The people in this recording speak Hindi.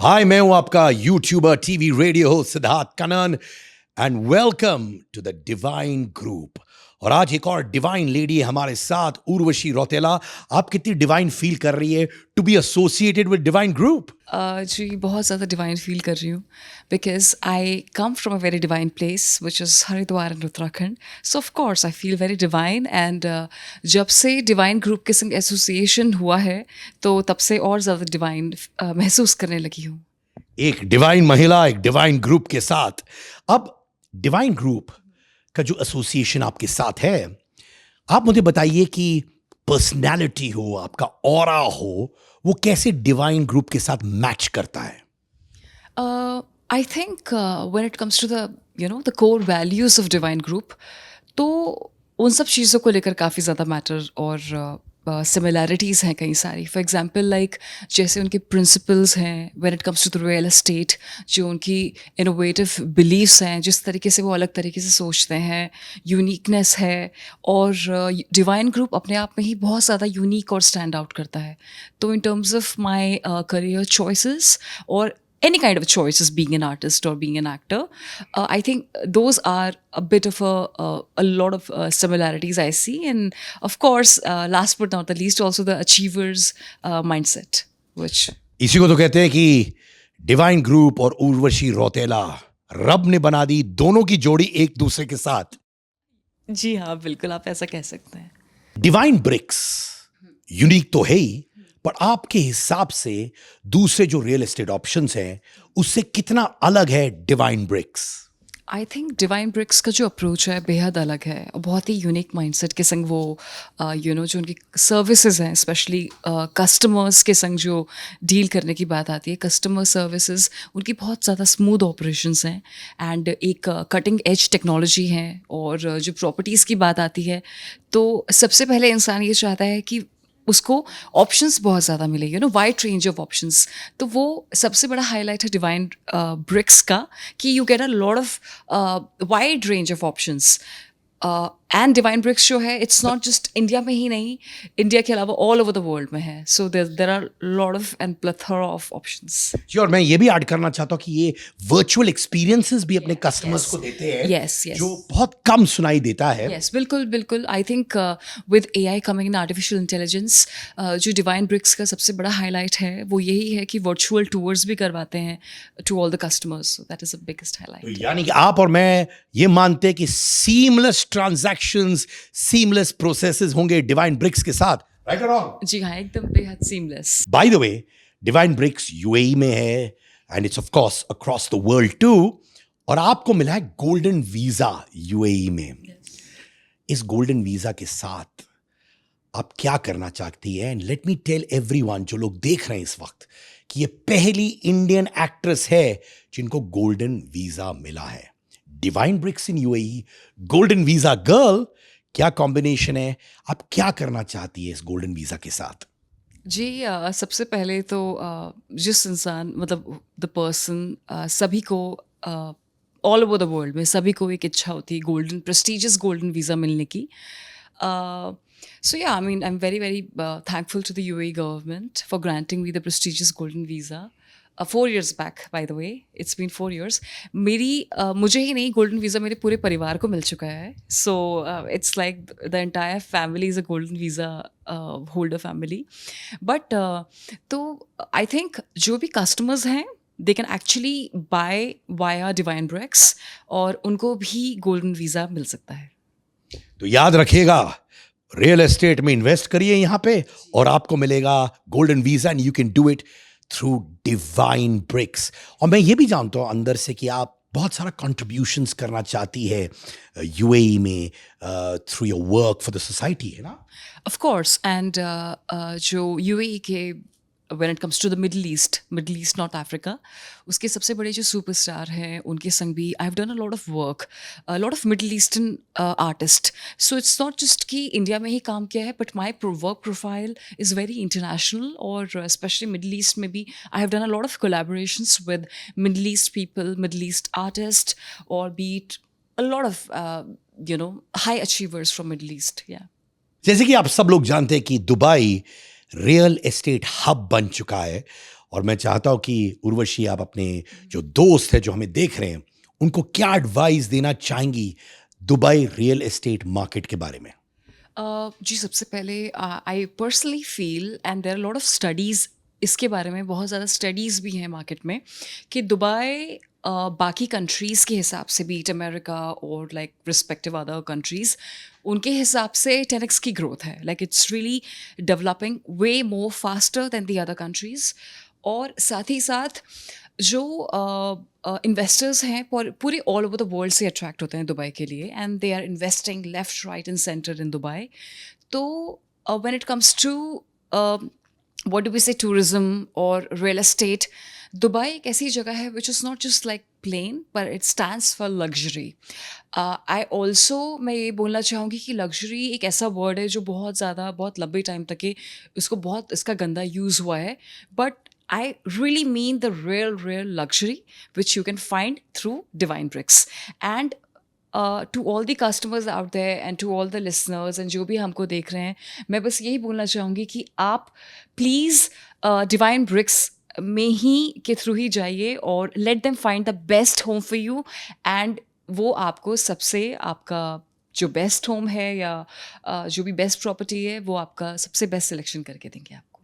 हाय, मैं हूं आपका YouTuber TV radio host Siddharth Kanan and welcome to the Divine Group. और आज एक और डिवाइन लेडी है हमारे साथ, उर्वशी रौतेला। आप कितनी डिवाइन फील कर रही है to be associated with divine group? जी बहुत ज़्यादा डिवाइन फील कर रही हूँ because I come from a very divine place which is Haridwar in Uttarakhand. So of course I feel very divine and जब से डिवाइन ग्रुप के संग एसोसिएशन हुआ है तो तब से और ज़्यादा डिवाइन महसूस करने लगी हूँ. एक डिवाइन महिला एक डिवाइन ग्रुप के साथ. अब डिवाइन ग्रुप का जो एसोसिएशन आपके साथ है, आप मुझे बताइए कि पर्सनैलिटी हो, आपका ऑरा हो, वो कैसे डिवाइन ग्रुप के साथ मैच करता है? I think when it comes to the core values of Divine Group, तो उन सब चीज़ों को लेकर काफ़ी ज़्यादा मैटर और सिमिलैरिटीज़ हैं कई सारी. फॉर एग्जांपल लाइक जैसे उनके प्रिंसिपल्स हैं when it comes to the real estate, जो उनकी इनोवेटिव बिलीव्स हैं, जिस तरीके से वो अलग तरीके से सोचते हैं, यूनिकनेस है. और डिवाइन ग्रुप अपने आप में ही बहुत ज़्यादा यूनिक और स्टैंड आउट करता है. तो in terms of my career choices or any kind of choices, being an artist or being an actor, I think those are a bit of a lot of similarities I see. And of course, last but not the least, also the achievers mindset, which इसी को तो कहते हैं कि डिवाइन ग्रुप और उर्वशी रौतेला रब ने बना दी दोनों की जोड़ी एक दूसरे के साथ. जी हाँ, बिल्कुल आप ऐसा कह सकते हैं. डिवाइन ब्रिक्स यूनिक तो है ही, पर आपके हिसाब से दूसरे जो रियल एस्टेट ऑप्शंस हैं उससे कितना अलग है Divine Bricks? I think Divine Bricks का जो अप्रोच है बेहद अलग है और बहुत ही यूनिक माइंडसेट के संग वो जो उनकी सर्विसेज हैं, स्पेशली कस्टमर्स के संग जो डील करने की बात आती है, कस्टमर सर्विसेज उनकी बहुत ज़्यादा स्मूथ ऑपरेशंस हैं एंड एक कटिंग एज टेक्नोलॉजी है. और जो प्रॉपर्टीज़ की बात आती है तो सबसे पहले इंसान ये चाहता है कि उसको ऑप्शंस बहुत ज़्यादा मिले, वाइड रेंज ऑफ ऑप्शंस. तो वो सबसे बड़ा हाईलाइट है डिवाइन ब्रिक्स का कि you get a lot of wide range of options. And Divine Bricks जो है इट्स नॉट जस्ट इंडिया में ही नहीं, इंडिया के अलावा ऑल ओवर द वर्ल्ड में है. So there are lot of and plethora of options. जी, और मैं ये भी ऐड करना चाहता हूँ कि ये वर्चुअल एक्सपीरियंसेस भी अपने कस्टमर्स को देते हैं. Yes, yes. जो बहुत कम सुनाई देता है. यस, बिल्कुल बिल्कुल. I think with AI coming in artificial intelligence, जो डिवाइन ब्रिक्स का सबसे बड़ा हाईलाइट है वो यही है कि वर्चुअल टूर्स भी करवाते हैं to all the customers. So that is the biggest तो हाईलाइट. यानी कि आप और मैं ये मानते हैं कि सीमलेस ट्रांजैक्शंस, सीमलेस प्रोसेसेस होंगे डिवाइन ब्रिक्स के साथ. राइट और रॉन्ग? जी हाँ, एकदम बेहद seamless. By the way, Divine Bricks UAE में है and it's of course across the world too. और आपको मिला है गोल्डन वीजा यूएई में. इस गोल्डन वीजा के साथ आप क्या करना चाहती है? And let me tell everyone, जो लोग देख रहे हैं इस वक्त, कि ये पहली इंडियन एक्ट्रेस है जिनको गोल्डन वीजा मिला है. Divine BRICS in UAE, golden visa girl, क्या कॉम्बिनेशन है? आप क्या करना चाहती है इस गोल्डन वीजा के साथ? जी सबसे पहले तो जिस इंसान मतलब द पर्सन, सभी को ऑल ओवर द वर्ल्ड में सभी को एक इच्छा होती है गोल्डन प्रेस्टिजियस गोल्डन वीज़ा मिलने की. So yeah I mean I am very very thankful to the UAE government for granting me the prestigious golden visa 4 years back. By the way it's been 4 years. मुझे ही नहीं, गोल्डन वीज़ा मेरे पूरे परिवार को मिल चुका है. So it's like the entire family is a golden visa holder family. But तो आई थिंक जो भी कस्टमर्स हैं they can actually buy via Divine Bricks और उनको भी गोल्डन वीज़ा मिल सकता है. तो याद रखिएगा, रियल एस्टेट में इन्वेस्ट करिए यहां पे और आपको मिलेगा golden visa and you can do it through Divine Bricks. और मैं ये भी जानता हूं अंदर से कि आप बहुत सारा कंट्रीब्यूशंस करना चाहती है यूएई में through your work for the society, है ना? Of course. एंड जो UAE के when it comes to the Middle East North Africa, उसके सबसे बड़े जो सुपरस्टार हैं उनके संग भी I have done a lot of work, lot of Middle Eastern artist. So it's not just कि इंडिया में ही काम किया है, but my work profile is very international. और स्पेशली मिडल ईस्ट में भी I have done a lot of collaborations with middle east people, middle east artist, और be it a lot of high achievers from middle east. या जैसे कि आप सब लोग जानते हैं कि दुबई रियल एस्टेट हब बन चुका है और मैं चाहता हूँ कि उर्वशी आप अपने जो दोस्त है जो हमें देख रहे हैं उनको क्या एडवाइस देना चाहेंगी दुबई रियल एस्टेट मार्केट के बारे में? जी सबसे पहले I personally feel and there are lot of studies इसके बारे में, बहुत ज़्यादा स्टडीज़ भी हैं मार्केट में कि दुबई बाकी कंट्रीज़ के हिसाब से, बीट अमेरिका और लाइक रिस्पेक्टिव अदर कंट्रीज़, उनके हिसाब से 10x की ग्रोथ है. Like it's really developing way more faster than the other countries. और साथ ही साथ जो इन्वेस्टर्स हैं पूरे ऑल ओवर द वर्ल्ड से अट्रैक्ट होते हैं दुबई के लिए, and they are investing left right and centre in Dubai. तो when it comes to what do we say, tourism or real estate, Dubai एक ऐसी जगह है which is not just like plain but it stands for luxury. I also मैं ये बोलना चाहूँगी कि luxury एक ऐसा word है जो बहुत लंबे टाइम तक के इसको बहुत इसका गंदा यूज़ हुआ है, but I really mean the real luxury which you can find through Divine Bricks. And to all the customers out there and to all the listeners and जो भी हमको देख रहे हैं, मैं बस यही बोलना चाहूँगी कि आप प्लीज़ डिवाइन ब्रिक्स में ही के थ्रू ही जाइए और let them find the best home for you, and वो आपको सबसे आपका जो बेस्ट होम है या जो भी बेस्ट प्रॉपर्टी है वो आपका सबसे बेस्ट सिलेक्शन करके देंगे आपको.